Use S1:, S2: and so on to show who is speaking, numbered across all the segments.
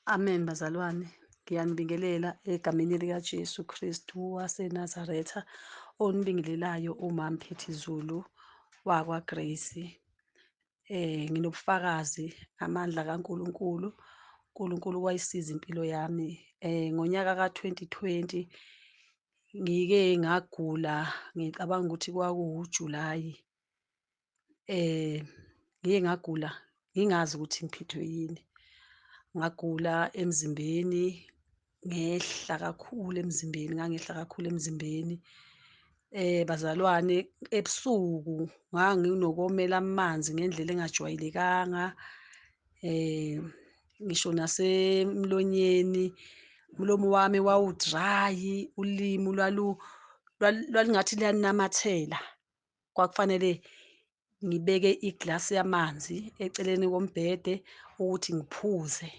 S1: Amen bazalwane, ngiyanibingelela egameni likaJesu Kristu waseNazaretha onibingelelayo uMama Phethi Zulu wakwaGrace. Nginobufakazi ngamandla kaNkulunkulu. uNkulunkulu wayisiza impilo yami. Ngonyaka ka-2020 ngike ngagula, ngicabanga ukuthi kwakuwuJulayi. Ngike ngagula ngingazi ukuthi ngiphethwe yini. Ngagula emzimbeni, ngehla kakhulu emzimbeni, ngangehla kakhulu emzimbeni. Bazalwane, ebusuku nganginokomela amanzi ngendlela engajwayelekanga. Ngisho nasemlonyeni, umlomo wami wawu-dry, ulimi lwalingathi liyanamathela. Kwakufanele ngibeke iglasi yamanzi eceleni kombhede ukuthi ngiphuze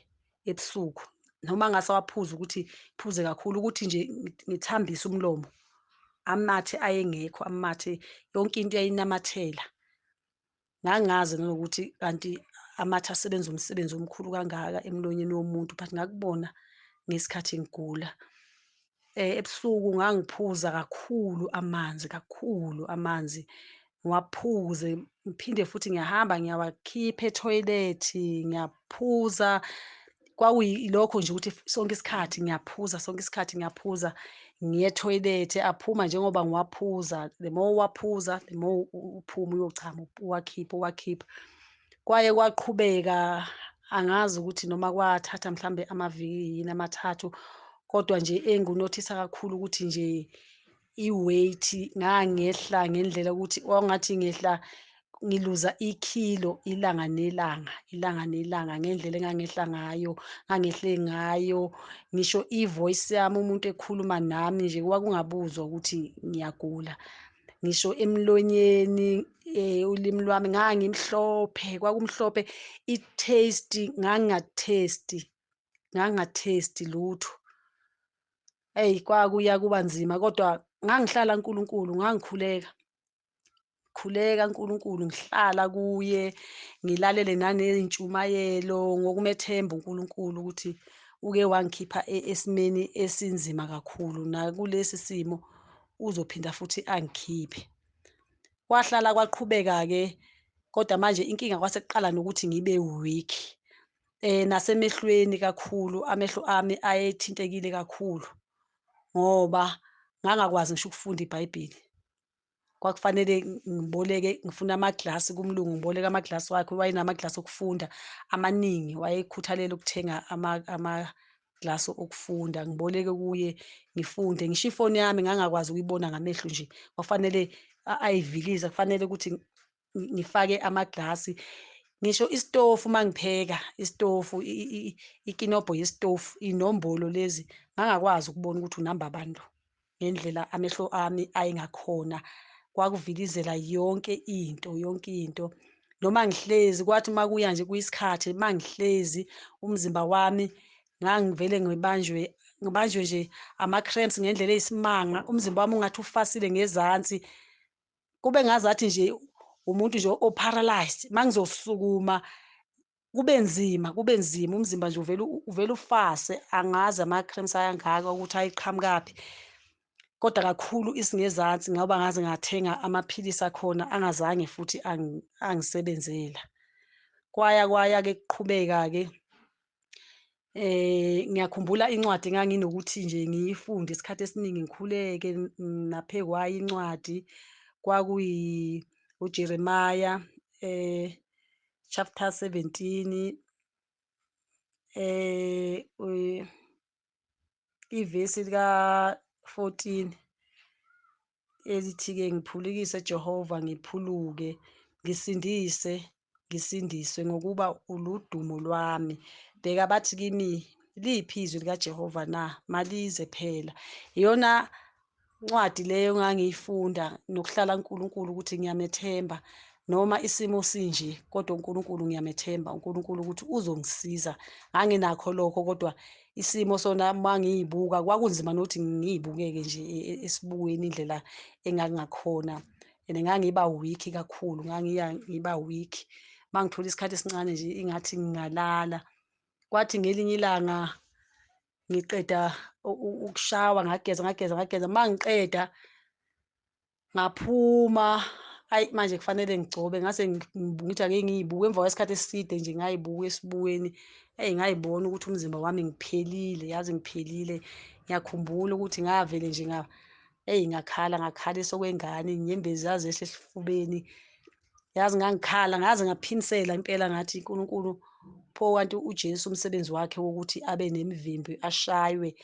S1: ebusuku, noma ngasawaphuzi ukuthi ngiphuze kakhulu, ukuthi nje ngithambise umlomo. Amathe ayengekho, amathe, yonke into yayinamathela. Ngangazi nanokuthi kanti amathe asebenza umsebenzi omkhulu kangaka emlonyeni womuntu, but ngakubona ngesikhathi ngigula. Ebusuku ngangiphuza kakhulu amanzi, ngiwaphuze, ngiphinde futhi ngiyahamba ngiyawakhipha ethoyilethi, ngiyaphuza. Kwakuyilokho nje ukuthi sonke isikhathi ngiyaphuza, sonke isikhathi ngiyaphuza, ngiye ethoyilethi, aphuma njengoba ngiwaphuza. The more uwaphuza, the more uphuma uyochama, uwakhipha. Kwaye kwaqhubeka, angazi ukuthi noma kwathatha mhlambe amaviki yini amathathu, kodwa nje engikunothisa kakhulu ukuthi nje i-weight ngangehla ngendlela ukuthi kwangathi ngiluza ikhilo ilanga nelanga ngendlela engangehla ngayo, ngangehle ngayo. Ngisho i-voice yami umuntu ekhuluma nami nje kwakungabuzwa ukuthi ngiyagula. Ngisho emlonyeni, ulimi lwami ngangimhlophe, kwakumhlophe. I-taste ngangingathesti lutho. Eyi, kwakuya kuba nzima, kodwa ngangihlala kuNkulunkulu, ngangikhuleka kuNkulunkulu, ngihlala kuye, ngilalele naney'ntshumayelo ngokumethemba uNkulunkulu ukuthi uke wangikhipha esimeni esinzima kakhulu, nakulesi simo uzophinda futhi angikhiphe. Kwahlala kwaqhubeka-ke, kodwa manje inkinga kwase kuqala nokuthi ngibe weak. Nasemehlweni kakhulu, amehlo ami ayethintekile kakhulu ngoba ngangakwazi ngisho ukufunda iBhayibheli. Kwakufanele ngifune amaglasi kumlungu, ngiboleke amaglasi wakhe, wayenamaglasi okufunda amaningi, wayekhuthalela ukuthenga amaglasi okufunda, ngiboleke kuye ngifunde. Ngisho ifoni yami ngangakwazi ukuyibona ngamehlo nje, kwafanele ayivilize, kufanele ukuthi ngifake amaglasi. Ngisho isitofu mangipheka, isitofu, ikinobho yesitofu, iy'nombolo lezi, ngangakwazi ukubona ukuthi unamba bani lo, ngendlela amehlo ami ayengakhona. Kwakuvilizela yonke into. Noma ngihlezi, kwathi uma kuya nje kuyisikhathi, uma ngihlezi umzimba wami ngangivele ngibanjwe nje ama-cramps ngendlela eyisimanga, umzimba wami ungathi ufasile ngezansi. Kube ngazathi nje umuntu nje o-paralyzed. Uma ngizosukuma kube nzima, umzimba nje uvele ufase, angazi ama-cramps ayangaka ukuthi ayeqhamukaphi. Kodwa kakhulu isingezansi, ngoba ngaze ngathenga amaphilisi akhona angazange futhi angisebenzela. Kwaya-ke kuqhubeka-ke. Ngiyakhumbula incwadi enganginokuthi nje ngiyifunde isikhathi esiningi, ngikhuleke naphekwayo incwadi. uJeremaya chapter 17, ivesi lika-14 elithi-ke, ngiphulukise Jehova, ngiphuluke, ngisindiswe ngokuba uludumo lwami. Bheka bathi kimi, liphi izwi likaJehova na? Malize phela. Iyona ncwadi leyo ngangiyifunda, nokuhlala kuNkulunkulu ukuthi ngiyamethemba noma isimo sinje, kodwa uNkulunkulu ngiyamethemba, uNkulunkulu ukuthi uzongisiza. Anginakho lokho, kodwa isimo sona uma ngiyibuka kwakunzima nokuthi ngiyibukeke nje esibukweni indlela engangakhona, and ngangiba weak kakhulu, ngiba weak. Uma ngithola isikhathi esincane nje ingathi ngingalala. Kwathi ngelinye ilanga ngiqeda ukushawa ngageza, mangiqeda ngaphuma, ayi manje kufanele ngigcobe, ngase ngithi ake ngiy'buke emva kwesikhathi eside nje ngay'buka esibukweni, eyi ngay'bona ukuthi umzimba wami ngiphelile, yazi ngiphelile. Ngiyakhumbula ukuthi ngavele nje eyi ngakhalisa okwengane, inyembezi yazehla esifubeni. Yazi ngangikhala, ngaze ngaphinisela impela ngathi uNkulunkulu, pho kanti uJesu umsebenzi wakhe wokuthi abe nemivimbo ashaywe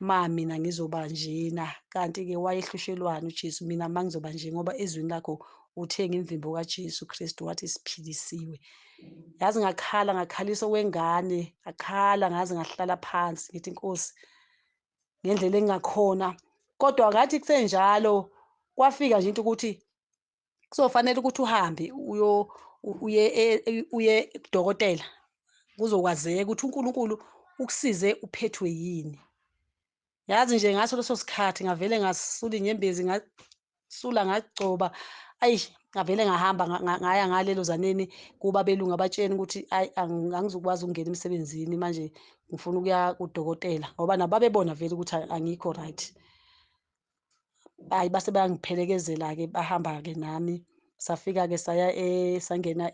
S1: mina ngizoba njena, kanti-ke wayehlushelwani uJesu mina mangizoba nje, ngoba ezwini lakho uthe ngemvimbo kaJesu Kristu wathi siphilisiwe. Yazi ngakhalisa okwengane, ngakhala ngaze ngahlala phansi ngithi Nkosi, ngendlela engingakhona. Kodwa ngathi kusenjalo kwafika nje into ukuthi kuzofanele ukuthi uhambe uye kudokotela, kuzokwazeka ukuthi uNkulunkulu ukusize uphethwe yini. Yazi nje ngaso leso sikhathi ngavele ngasula inyembezi, ngasula ngagcoba, ayi ngavele ngahamba ngaya ngale elozaneni kubo abelungu abatshena ukuthi ayi angizukwazi ukungena emsebenzini manje, ngifuna ukuya kudokotela ngoba nabo babebona vele ukuthi angikho right. Hhayi base bayangiphelekezela-ke, bahamba-ke nami safika-ke sangena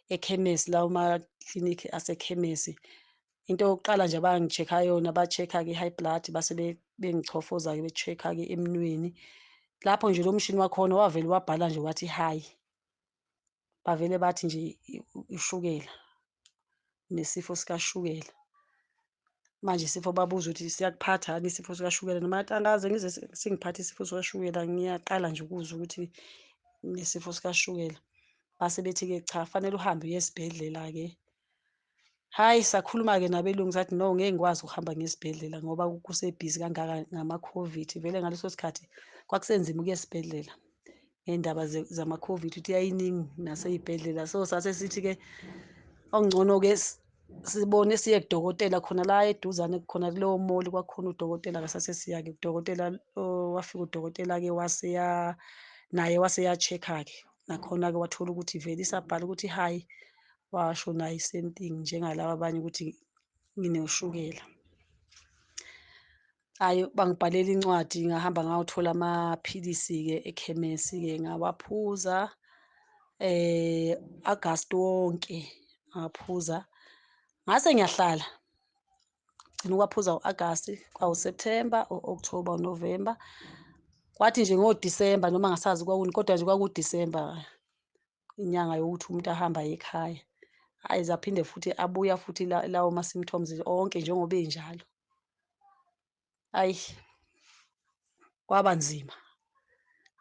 S1: ekhemesi lawo maklinikhi asekhemesi. Into yokuqala nje abangi-check-a yona, ba-check-a-ke i-high blood base bengichofoza-ke be-check-a-ke emunweni. Lapho nje lo mshini wakhona wavele wabhala nje wathi high. Bavele bathi nje ushukela, unesifo sikashukela. Manje isifo babuza ukuthi siyakuphatha yini isifo sikashukela, noma ngathi angikaze ngize singiphathe isifo sikashukela, ngiyaqala nje ukuzwa ukuthi nginesifo sikashukela. Base bethi-ke cha, kufanele uhambe uye esibhedlela-ke. Hhayi, sakhuluma-ke nabelungu sathi no, ngeke ngikwazi ukuhamba ngesibhedlela ngoba kusebhizi kangaka ngama-COVID. Vele ngaleso sikhathi kwakusenzima ukuya esibhedlela ngey'ndaba zama-COVID ukuthi yayiningi nasey'bhedlela. So sase sithi-ke okungcono-ke sibone siye kudokotela khona la eduzane khona kulowo mall kwakukhona udokotela-ke sase siya-ke kudokotela. Wafika udokotela-ke naye wase ya-check-a-ke, nakhona-ke wathola ukuthi vele isabhala ukuthi high, washo naye same thing njengalaba abanye ukuthi nginoshukela. Hhayi, bangibhalela incwadi ngahamba ngayothola amaphilisi-ke ekhemesi-ke ngawaphuza, Agasti wonke ngaphuza, ngase ngiyahlala, ngigcina ukwaphuza u-Agasti, kwawu-September, u-October, u-November. Kwathi nje ngoDisemba noma angasazi kwakuni kodwa nje kwakuDisemba, inyanga yokuthi umuntu ahambe aye ekhaya. Hhayi, zaphinde futhi abuya futhi lawo ma-symptoms onke njengoba enjalo. Hhayi, kwaba nzima,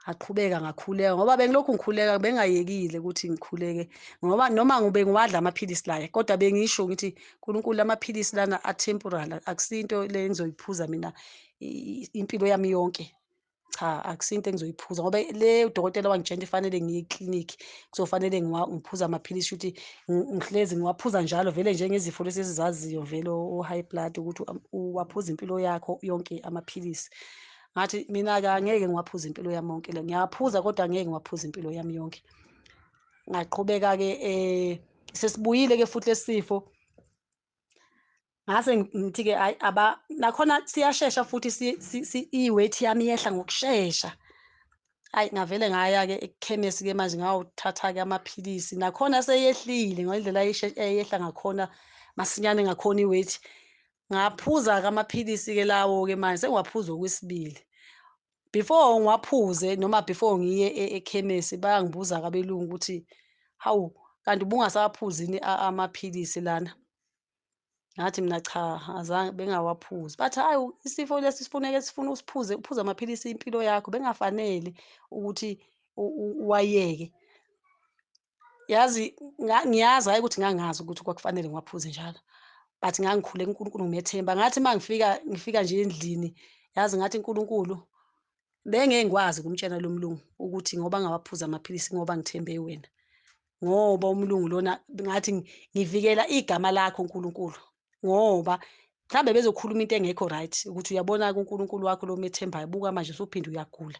S1: ngaqhubeka ngakhuleka ngoba bengilokhu ngikhuleka, bengingayekile ukuthi ngikhuleke ngoba noma bengiwadla amaphilisi la, kodwa bengisho ngithi Nkulunkulu, amaphilisi lana a-temporary, akusiyo into le engizoyiphuza mina impilo yami yonke. Cha, akusiyo into engizoyiphuza ngoba le udokotela wangitshela fanele ngiye eklinikhi, kuzofanele ngiphuze amaphilisi, shuthi ngihlezi ngiwaphuza njalo vele njengezifo lezi esizaziyo vele o-high blood ukuthi uwaphuza impilo yakho yonke amaphilisi. Ngathi mina-ke angeke ngiwaphuze impilo yami yonke, ngiyawaphuza kodwa angeke ngiwaphuze impilo yami yonke. Ngaqhubeka-ke sesibuyile-ke futhi lesi sifo, ngase ngithi-ke hhayi nakhona siyashesha futhi i-weight yami yehla ngokushesha. Hhayi, ngavele ngaya-ke ekhemesi-ke manje ngayothatha-ke amaphilisi, nakhona seyehlile ngendlela eyehla ngakhona masinyane ngakhona i-weight. Ngaphuza-ke amaphilisi-ke lawo-ke manje sengiwaphuza okwesibili. Before ngiwaphuze noma before ngiye ekhemesi bayangibuza-ke abelungu ukuthi, hawu, kanti ubungasawaphuzi yini amaphilisi lana? Ngathi mina cha, azange bengawaphuzi. Bathi hhayi, isifo lesi sifuna usiphuze, uphuze amaphilisi impilo yakho, bekungafanele ukuthi uwayeke. Yazi ngiyazi, hhayi ukuthi ngangazi ukuthi kwakufanele ngiwaphuze njalo, but ngangikhuleka uNkulunkulu ngimethemba. Ngathi ngifika nje endlini, yazi ngathi Nkulunkulu, bengeke ngikwazi ukumtshela lo mlungu ukuthi ngoba ngawaphuza amaphilisi ngoba ngithembe wena, ngoba umlungu lona ngathi ngivikela igama lakho Nkulunkulu, ngoba mhlawumbe bezokhuluma into engekho right ukuthi uyabona-ke uNkulunkulu wakho lo omethembayo, buka manje usuphinde uyagula.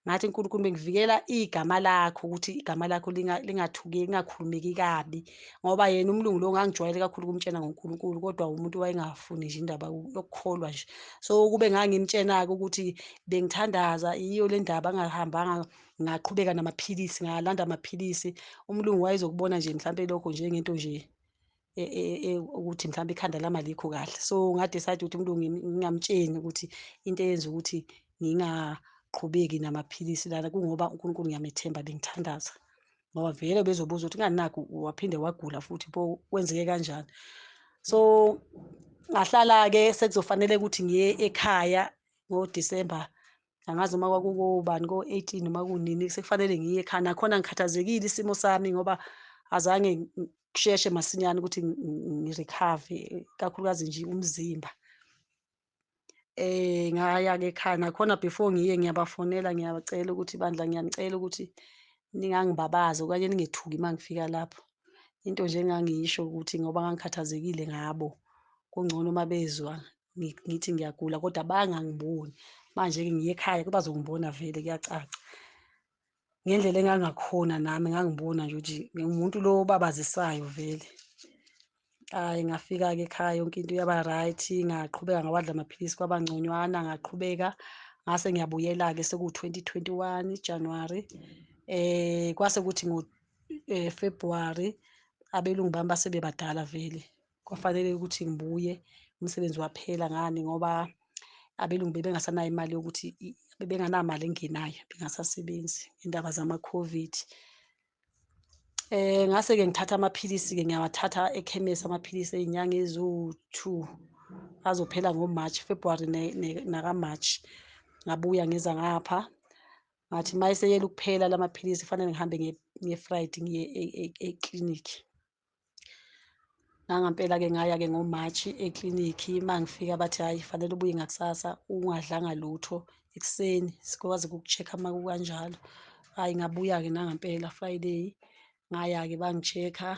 S1: Ngathi uNkulunkulu bengivikela igama lakho ukuthi igama lakho lingakhulumeki kabi, ngoba yena umlungu lo ngangijwayele kakhulu ukumtshena ngoNkulunkulu, kodwa umuntu wayengafuni nje indaba yokukholwa nje. So, kube ngangimtshena-ke ukuthi bengithandaza, iyo le ndaba angahambanga ngaqhubeka namaphilisi, ngalanda amaphilisi. Umlungu wayezokubona nje mhlampe lokho njengento nje ukuthi mhlambe ikhanda lami alikho kahle. So, nga-decide ukuthi umlungu ngingamtsheni ukuthi into eyenza ukuthi ngingaqhubeki namaphilisi lana kungoba uNkulunkulu ngiyamethemba, bengithandaza. Ngoba vele bezobuza ukuthi ingani nakhu waphinde wagula futhi pho kwenzeke kanjani? So, ngahlala-ke sekuzofanele ukuthi ngiye ekhaya ngoDisemba, angazi noma kwakubani ko-18 noma kunini, sekufanele ngiye ekhaya. Nakhona ngikhathazekile isimo sami ngoba azange kusheshe masinyane ukuthi ngirikhave, ikakhulukazi nje umzimba. Ngaya-ke ekhaya nakhona before ngiye ngiyabafonela ngiyabacela ukuthi bandla ngiyanicela ukuthi ningangibabazi okanye ningethuki uma ngifika lapho. Into nje engangisho ukuthi ngoba ngangikhathazekile ngabo, kungcono uma bezwa ngithi ngiyagula kodwa bangangiboni. Manje-ke ngiye ekhaya bazongibona vele kuyacaca. Ngendlela engangakhona nami ngangibona nje ukuthi ngiwumuntu lo obabazisayo vele. Hhayi, ngafika-ke ekhaya yonke into yaba right, ngaqhubeka ngawadla amaphilisi kwaba ngconywana, ngaqhubeka ngase ngiyabuyela-ke seku-2021 January. Kwase kuthi February abelungu bami base bebadala vele, kwafanele ukuthi ngibuye, umsebenzi waphela. Ngani? Ngoba abelungu bebengasanayo imali yokuthi bebenganamali engenayo, bengasasebenzi iy'ndaba zama-COVID. Ngase-ke ngithatha amaphilisi-ke ngiyawathatha ekhemesi amaphilisi ey'nyanga eziwu-2, azophela ngo-March, February naka-March. Ngabuya ngiza ngapha, ngathi mayeseyela ukuphela la maphilisi kufanele ngihambe nge-Friday ngiye eklinikhi. Nangampela-ke ngaya-ke ngo-March eklinikhi, mangifika bathi, hhayi fanele ubuye ngakusasa ungadlanga lutho, ekuseni sikwazi ukuku-check-a uma kukanjalo. Hhayi, ngabuya-ke nangampela Friday, ngaya-ke bangi-check-a.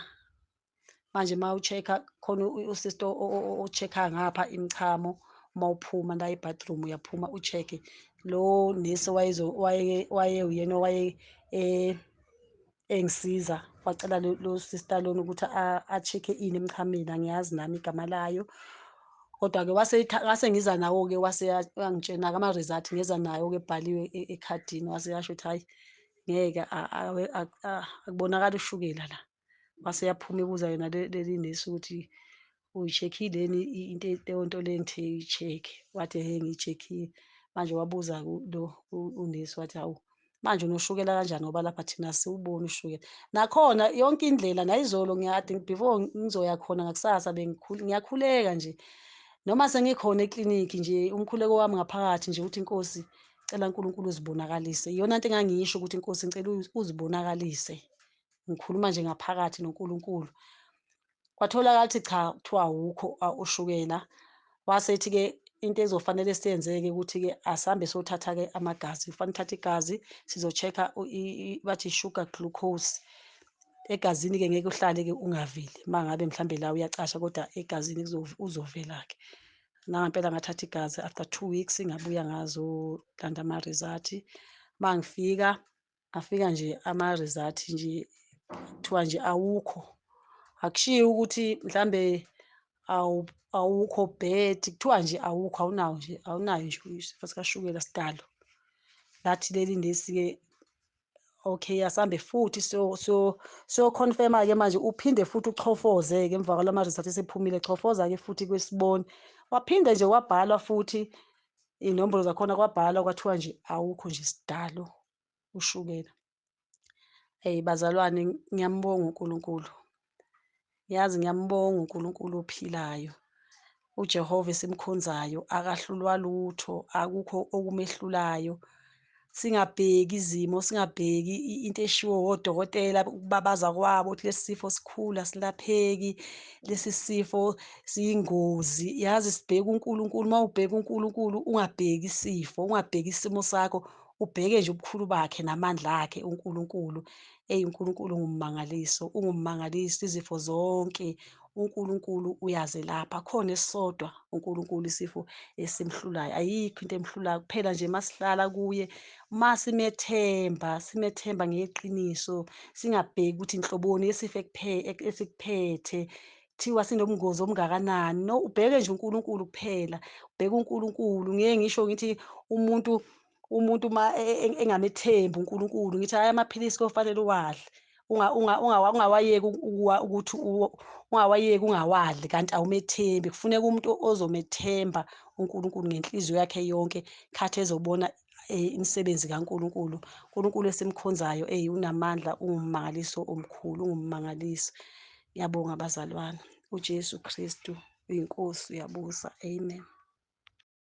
S1: Manje uma u-check-a khona u-sister o-check-a ngapha imichamo, uma uphuma la e-bathroom uyaphuma u-check-e. Lo nesi wayewuyena engisiza wacela lo sister lona ukuthi a-check-e ini emchameni, angiyazi nami igama layo. Kodwa-ke wase ngiza nawo-ke wangitshena-ke ama-result, ngeza nawo-ke ebhaliwe ekhadini, wase yasho ukuthi hhayi ngeke akubonakali ushukela la. Wase yaphuma ebuza yona leli nesi ukuthi uyi-check-ile yini leyo nto le engithe uyi-check-e? Wathi ehhe ngiyi-check-ile. Manje wabuza lo unesi wathi, hawu manje unoshukela kanjani ngoba lapha thina asiwuboni ushukela. Nakhona yonke indlela nayizolo before ngizoya khona ngakusasa ngiyakhuleka nje, noma sengikhona eklinikhi nje, umkhuleko wami ngaphakathi nje ukuthi Nkosi, cela uNkulunkulu uzibonakalise. Iyona nto engangisho ukuthi Nkosi ngicela uzibonakalise. Ngikhuluma nje ngaphakathi noNkulunkulu. Kwatholakala ukuthi cha, kuthiwa awukho ushukela. Wasethi-ke into ezofanele siyenzeke ukuthi-ke asihambe siyothatha-ke amagazi. Kufanele uthathe igazi sizo-check-a bathi i-sugar glucose. Egazini-ke ngeke uhlale-ke ungaveli uma ngabe mhlambe la uyacasha kodwa egazini uzovela-ke. Nangampela ngathatha igazi after 2 weeks ngabuya ngazolanda ama-result. Mangifika ngafika nje ama-result nje kuthiwa nje awukho. Akushiwo ukuthi mhlambe awukho bad, kuthiwa nje awukho, awunayo nje isifo sikashukela sidalo. Lathi leli nesi-ke, okay asihambe futhi siyo-confirm-a-ke manje uphinde futhi uchofoze-ke emva kwala ma-result esephumile, chofoza-ke futhi sibone. Waphinde nje wabhalwa futhi iy'nombolo zakhona kwabhalwa kwathiwa nje awukho nje sidalo ushukela. Bazalwane, ngiyambonga uNkulunkulu. Yazi ngiyambonga uNkulunkulu ophilayo. uJehova esimkhonzayo akahlulwa lutho, akukho okumehlulayo. Singabheki izimo, singabheki into eshiwo odokotela, ukubabaza kwabo ukuthi lesi sifo sikhulu asilapheki, lesi sifo siyingozi. Yazi sibheke uNkulunkulu, uma ubheka uNkulunkulu ungabheki isifo, ungabheki isimo sakho, ubheke nje ubukhulu bakhe namandla akhe uNkulunkulu. UNkulunkulu ungumangaliso, ungumangaliso izifo zonke uNkulunkulu uyazelapha. Khona esisodwa uNkulunkulu isifo esimhlulayo. Ayikho into emhlulayo, kuphela nje masihlala kuye, simethemba ngeqiniso, singabheki ukuthi inhloboni yesifo esikuphethe, kuthiwa sinobungozi obungakanani. No, ubheke nje uNkulunkulu kuphela, ubheke uNkulunkulu. Ngeke ngisho ngithi umuntu engamethembi uNkulunkulu, ngithi hhayi amaphilisi kofanele uwadle, ungawayeki ukuthi ungawayeki ungawadli kanti awumethembi. Kufuneka umuntu ozomethemba uNkulunkulu ngenhliziyo yakhe yonke, khathi ezobona imisebenzi kaNkulunkulu. uNkulunkulu esimkhonzayo unamandla, ungumangaliso omkhulu, ungumangaliso. Ngiyabonga bazalwane. uJesu Kristu uyiNkosi, uyabusa. Amen.